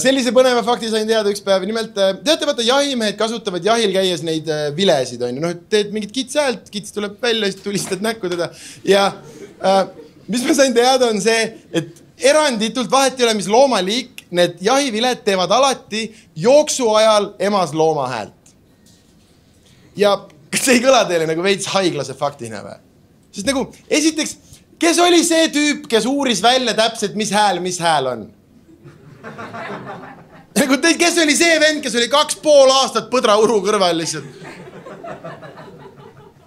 Sellise põneva fakti sain teada üks päev. Nimelt, teate, vaata, jahimehed kasutavad jahil käies neid vilesid, on ju. Noh, teed mingit kitsäält, kits tuleb välja, siis tulistad näkku teda. Ja mis ma sain teada on see, et eranditult vahet ei ole, mis loomaliik, need jahiviled teevad alati jooksu ajal emas looma häält. Ja kas see ei kõla teile nagu veits haiglase faktina või? Sest nagu, esiteks, kes oli see tüüp, kes uuris välja täpselt, mis hääl on? Kes oli see vend, kes oli 2,5 aastat põdrauru kõrval lihtsalt?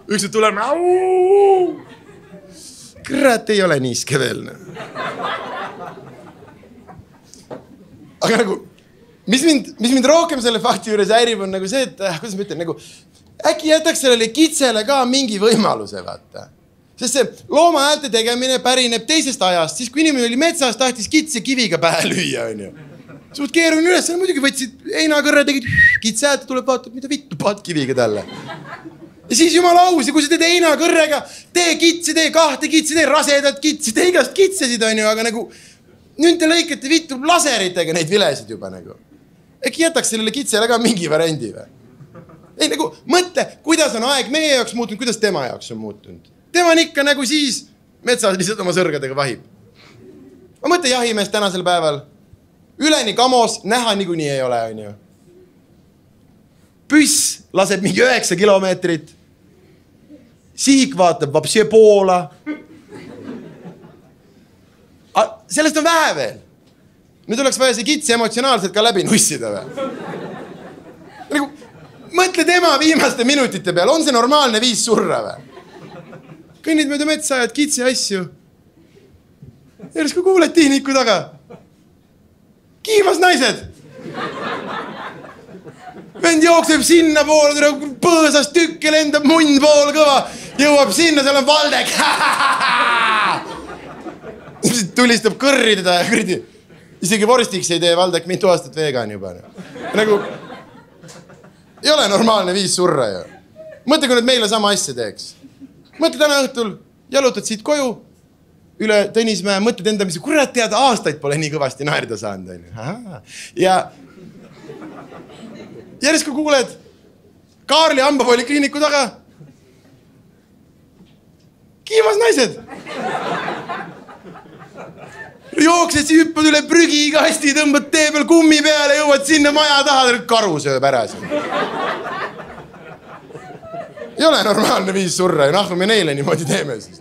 Üks tuleb, kurat, ei ole niiske veel. Aga nagu, mis mind rohkem selle fakti juures häirib on nagu see, et kuidas ma ütlen, nagu, äkki jätaks sellele kitsele ka mingi võimaluse, vaata. Sest see looma häälte tegemine pärineb teisest ajast, siis kui inimene oli metsas, tahtis kitse kiviga pähe lüüa, on ju. Suht keeruline üles, muidugi võtsid heinakõrre, tegid kitse häälte, tuleb vaatab, mida vittu paad kiviga talle. Ja siis jumala aus, ja kui sa teed heinakõrrega, tee kitse, tee kahte kitse, tee rasedat kitse, tee igast kitsesid, on ju, aga nagu nüüd te lõikate vittu laseritega neid vilesid juba nagu. Äkki jätaks sellele kitsele ka mingi variandi või? Ei nagu, mõtle, kuidas on aeg meie jaoks muutunud, kuidas tema jaoks on muutunud. Tema on ikka nagu siis metsas lihtsalt oma sõrgadega vahib. Ma mõtle jahimees tänasel päeval. Üleni kamos näha niikuinii ei ole, on ju. Püss laseb mingi 9 kilomeetrit. Sihik vaatab vapsie poola. Sellest on vähe veel. Nüüd oleks vaja see kits emotsionaalselt ka läbi nussida või? Nagu, mõtle tema viimaste minutite peal. On see normaalne viis surra või? Kõnnid mööda metsa ajad kitsi asju. Järsku kuuled tihniku taga. Kiivas naised. Vend jookseb sinna poole, põõsas tükke, lendab munn pool kõva. Jõuab sinna, seal on Valdek. Tulistab kõrri teda ja kõrdi. Isegi vorstiks ei tee Valdek mitu aastat vegan juba. Nagu, ei ole normaalne viis surra ju. Mõtle, kui nüüd meile sama asja teeks. Mõtle täna õhtul, jalutad siit koju üle Tõnismäe, mõtled enda, mis kurat teada aastaid pole nii kõvasti naerda saanud. Ja järsku kuuled Kaarli hambapolikliiniku taga. Kiivas naised. Jooksed, hüppad üle prügikasti, tõmbad tee peal kummi peale, jõuad sinna maja taha, karu sööb ära. Ei ole normaalne viis surra ja nahku me neile niimoodi teeme siis.